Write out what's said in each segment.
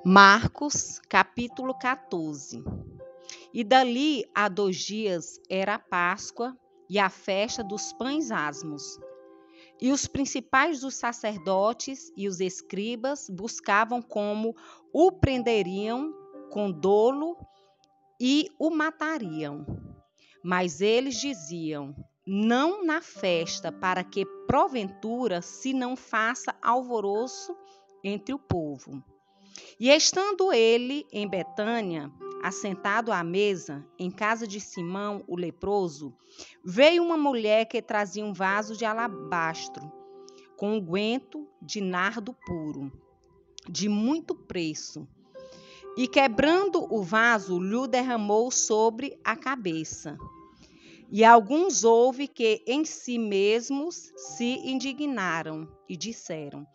Marcos, capítulo 14. E dali a 2 dias era a Páscoa e a festa dos pães asmos. E os principais dos sacerdotes e os escribas buscavam como o prenderiam com dolo e o matariam. Mas eles diziam: não na festa, para que porventura se não faça alvoroço entre o povo. E estando ele em Betânia, assentado à mesa, em casa de Simão, o leproso, veio uma mulher que trazia um vaso de alabastro, com unguento de nardo puro, de muito preço. E quebrando o vaso, lhe derramou sobre a cabeça. E alguns houve que em si mesmos se indignaram e disseram: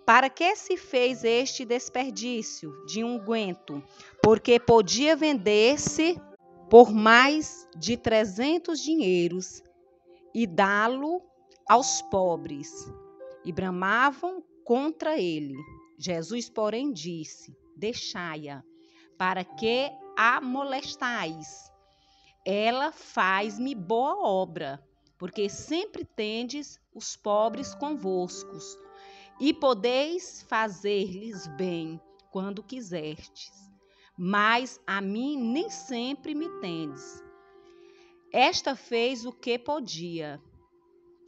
para que se fez este desperdício de unguento? Porque podia vender-se por mais de 300 dinheiros e dá-lo aos pobres. E bramavam contra ele. Jesus, porém, disse: deixai-a, para que a molestais? Ela faz-me boa obra, porque sempre tendes os pobres convoscos, e podeis fazer-lhes bem quando quiserdes, mas a mim nem sempre me tendes. Esta fez o que podia,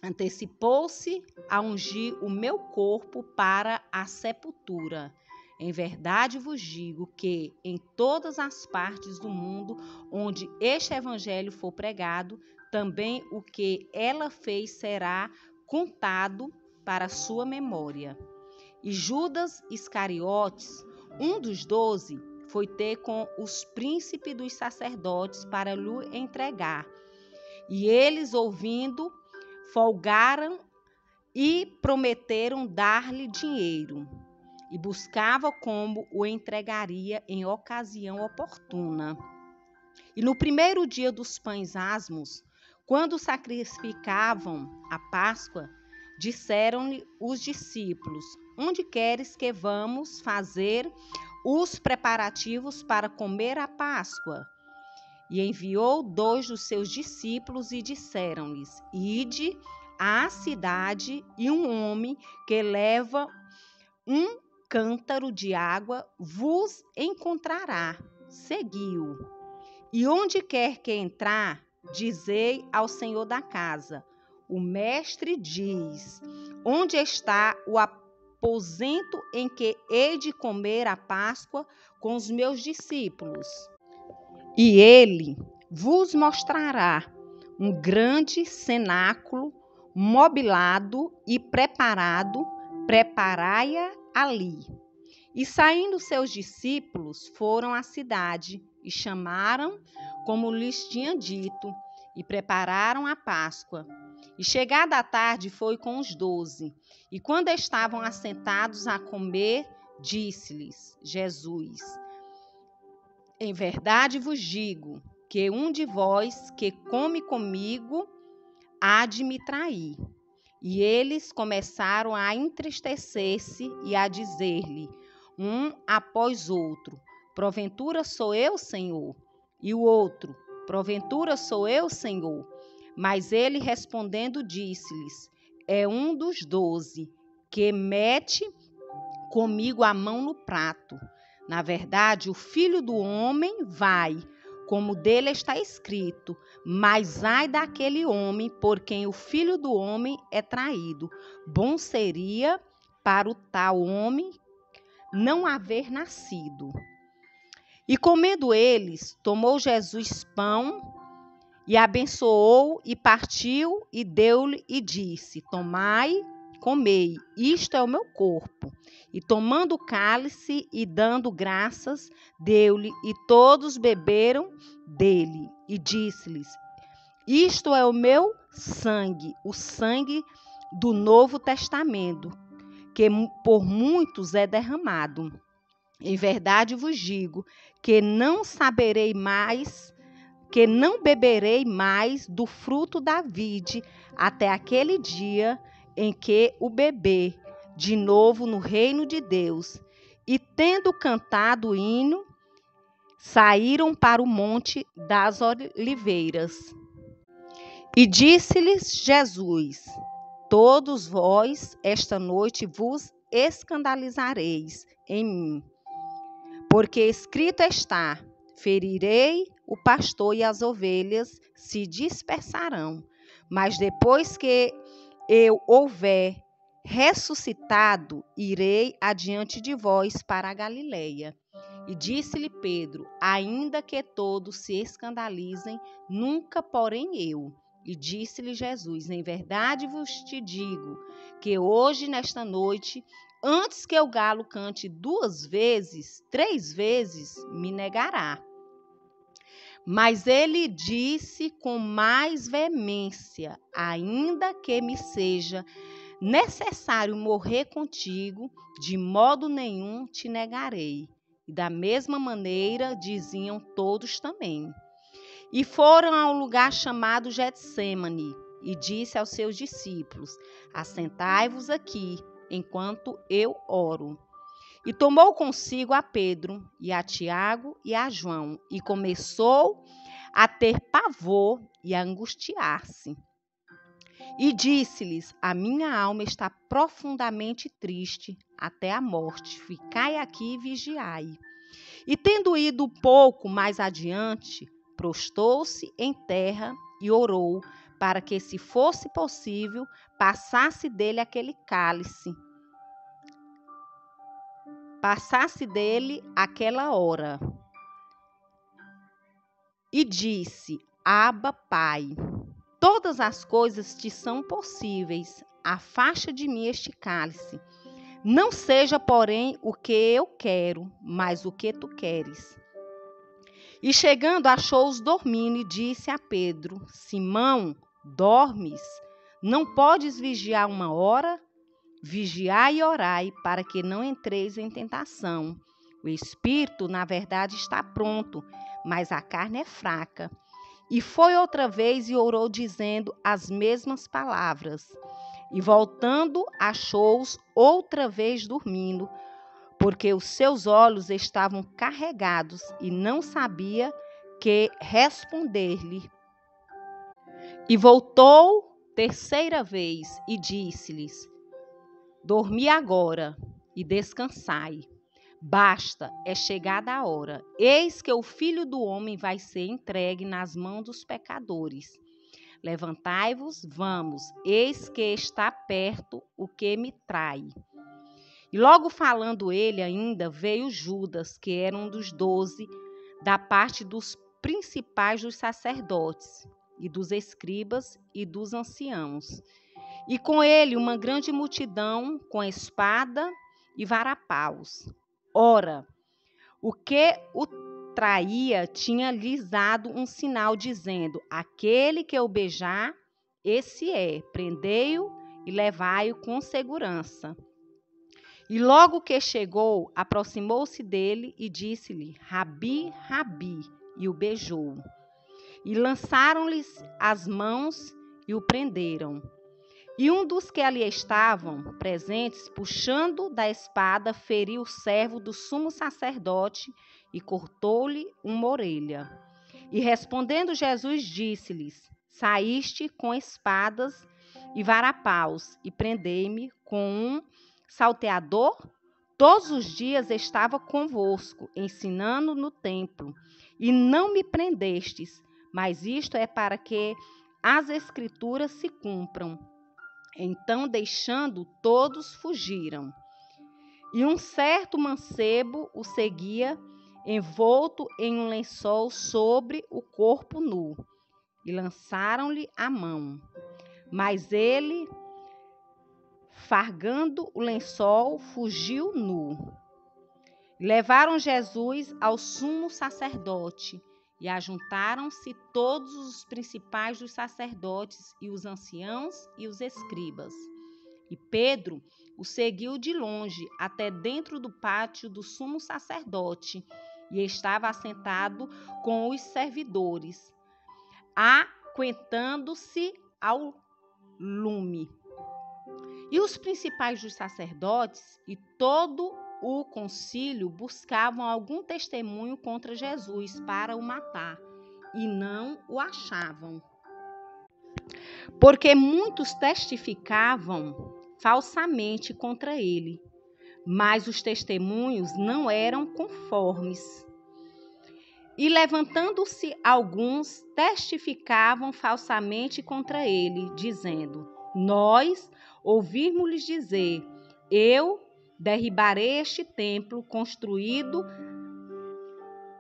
antecipou-se a ungir o meu corpo para a sepultura. Em verdade vos digo que em todas as partes do mundo onde este evangelho for pregado, também o que ela fez será contado para sua memória. E Judas Iscariotes, um dos 12, foi ter com os príncipes dos sacerdotes para lhe entregar. E eles, ouvindo, folgaram e prometeram dar-lhe dinheiro. E buscava como o entregaria em ocasião oportuna. E no primeiro dia dos pães asmos, quando sacrificavam a Páscoa, disseram-lhe os discípulos: onde queres que vamos fazer os preparativos para comer a Páscoa? E enviou 2 dos seus discípulos e disseram-lhes: ide à cidade, e um homem que leva um cântaro de água vos encontrará. Segui-o. E onde quer que entrar, dizei ao senhor da casa: o mestre diz: onde está o aposento em que hei de comer a Páscoa com os meus discípulos? E ele vos mostrará um grande cenáculo mobilado e preparado, preparai-a ali. E saindo seus discípulos, foram à cidade e chamaram como lhes tinha dito, e prepararam a Páscoa. E chegada a tarde, foi com os 12. E quando estavam assentados a comer, disse-lhes Jesus: em verdade vos digo que um de vós que come comigo há de me trair. E eles começaram a entristecer-se e a dizer-lhe, um após outro: porventura sou eu, Senhor? E o outro: porventura sou eu, Senhor? Mas ele respondendo disse-lhes: é um dos 12, que mete comigo a mão no prato. Na verdade, o Filho do Homem vai, como dele está escrito, mas ai daquele homem por quem o Filho do Homem é traído. Bom seria para o tal homem não haver nascido. E comendo eles, tomou Jesus pão e abençoou e partiu e deu-lhe e disse: tomai, comei, isto é o meu corpo. E tomando o cálice e dando graças, deu-lhe, e todos beberam dele. E disse-lhes: isto é o meu sangue, o sangue do Novo Testamento, que por muitos é derramado. Em verdade vos digo que não beberei mais do fruto da vide até aquele dia em que o beber de novo no reino de Deus. E tendo cantado o hino, saíram para o Monte das Oliveiras. E disse-lhes Jesus: Todos vós esta noite vos escandalizareis em mim, porque escrito está: ferirei o pastor e as ovelhas se dispersarão. Mas depois que eu houver ressuscitado, irei adiante de vós para a Galileia. E disse-lhe Pedro: ainda que todos se escandalizem, nunca porém eu. E disse-lhe Jesus: em verdade vos te digo que hoje, nesta noite, antes que o galo cante 2 vezes, 3 vezes, me negará. Mas ele disse com mais veemência: ainda que me seja necessário morrer contigo, de modo nenhum te negarei. E da mesma maneira diziam todos também. E foram ao lugar chamado Getsêmani, e disse aos seus discípulos: assentai-vos aqui, enquanto eu oro. E tomou consigo a Pedro, e a Tiago e a João, e começou a ter pavor e a angustiar-se. E disse-lhes: a minha alma está profundamente triste até a morte. Ficai aqui e vigiai. E tendo ido pouco mais adiante, prostou-se em terra e orou, para que, se fosse possível, passasse dele aquele cálice. Passasse dele aquela hora. E disse: Abba, Pai, todas as coisas te são possíveis. Afasta de mim este cálice. Não seja, porém, o que eu quero, mas o que tu queres. E chegando, achou-os dormindo e disse a Pedro: Simão, dormes? Não podes vigiar 1 hora? Vigiai e orai, para que não entreis em tentação. O espírito, na verdade, está pronto, mas a carne é fraca. E foi outra vez e orou, dizendo as mesmas palavras. E voltando, achou-os outra vez dormindo, porque os seus olhos estavam carregados e não sabia que responder-lhe. E voltou 3ª vez e disse-lhes: dormi agora e descansai. Basta, é chegada a hora. Eis que o Filho do Homem vai ser entregue nas mãos dos pecadores. Levantai-vos, vamos, eis que está perto o que me trai. E logo falando ele ainda, veio Judas, que era um dos 12, da parte dos principais dos sacerdotes, e dos escribas e dos anciãos. E com ele uma grande multidão, com espada e varapaus. Ora, o que o traía tinha-lhes dado um sinal, dizendo: aquele que o beijar, esse é, prendei-o e levai-o com segurança. E logo que chegou, aproximou-se dele e disse-lhe: Rabi, Rabi, e o beijou. E lançaram-lhes as mãos e o prenderam. E um dos que ali estavam presentes, puxando da espada, feriu o servo do sumo sacerdote e cortou-lhe uma orelha. E respondendo Jesus, disse-lhes: saíste com espadas e varapaus, e prendei-me com um salteador? Todos os dias estava convosco, ensinando no templo, e não me prendestes, mas isto é para que as Escrituras se cumpram. Então, deixando, todos fugiram. E um certo mancebo o seguia, envolto em um lençol sobre o corpo nu, e lançaram-lhe a mão. Mas ele, fargando o lençol, fugiu nu. Levaram Jesus ao sumo sacerdote, e ajuntaram-se todos os principais dos sacerdotes, e os anciãos e os escribas. E Pedro o seguiu de longe até dentro do pátio do sumo sacerdote, e estava assentado com os servidores, aquentando-se ao lume. E os principais dos sacerdotes e todo o concílio buscavam algum testemunho contra Jesus para o matar e não o achavam, porque muitos testificavam falsamente contra ele, mas os testemunhos não eram conformes. E levantando-se alguns, testificavam falsamente contra ele, dizendo: Nós ouvimos-lhes dizer: Eu derribarei este templo construído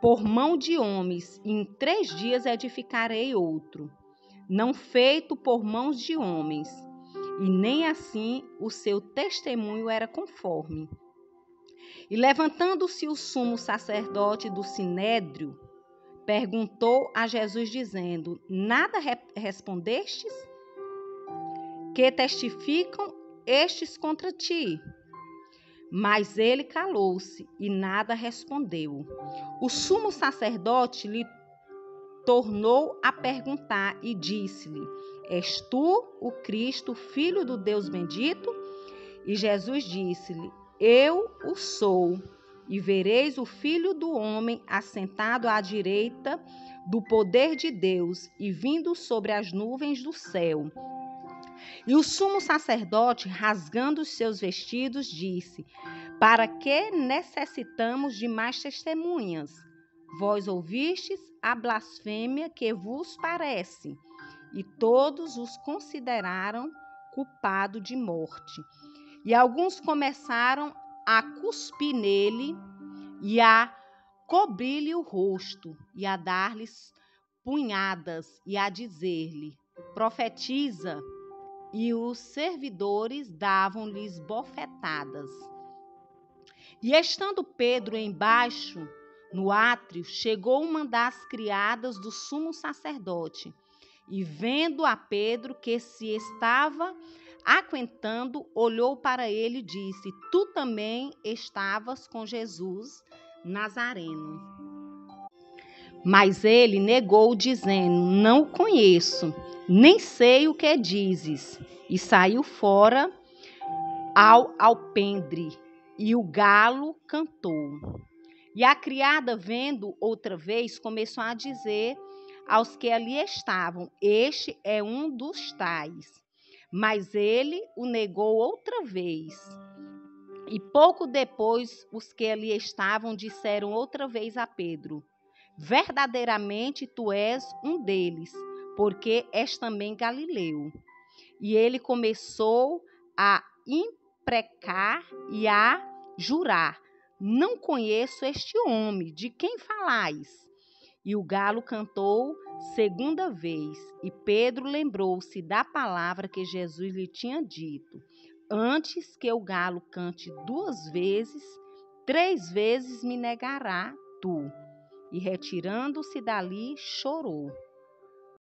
por mão de homens, e em 3 dias edificarei outro, não feito por mãos de homens. E nem assim o seu testemunho era conforme. E levantando-se o sumo sacerdote do Sinédrio, perguntou a Jesus, dizendo: Nada respondestes? Que testificam estes contra ti? Mas ele calou-se e nada respondeu. O sumo sacerdote lhe tornou a perguntar e disse-lhe: És tu o Cristo, filho do Deus bendito? E Jesus disse-lhe: Eu o sou. E vereis o Filho do Homem assentado à direita do poder de Deus e vindo sobre as nuvens do céu. E o sumo sacerdote, rasgando os seus vestidos, disse: Para que necessitamos de mais testemunhas? Vós ouvistes a blasfêmia que vos parece. E todos os consideraram culpado de morte. E alguns começaram a cuspir nele e a cobrir-lhe o rosto e a dar-lhes punhadas e a dizer-lhe: Profetiza. E os servidores davam-lhes bofetadas. E estando Pedro embaixo, no átrio, chegou uma das criadas do sumo sacerdote, e vendo a Pedro que se estava aquentando, olhou para ele e disse: Tu também estavas com Jesus Nazareno. Mas ele negou, dizendo: Não o conheço, nem sei o que dizes. E saiu fora ao alpendre, e o galo cantou. E a criada, vendo outra vez, começou a dizer aos que ali estavam: Este é um dos tais. Mas ele o negou outra vez. E pouco depois, os que ali estavam disseram outra vez a Pedro: Verdadeiramente tu és um deles, porque és também galileu. E ele começou a imprecar e a jurar: Não conheço este homem, de quem falais? E o galo cantou segunda vez, e Pedro lembrou-se da palavra que Jesus lhe tinha dito: Antes que o galo cante 2 vezes, 3 vezes me negará tu. E retirando-se dali, chorou.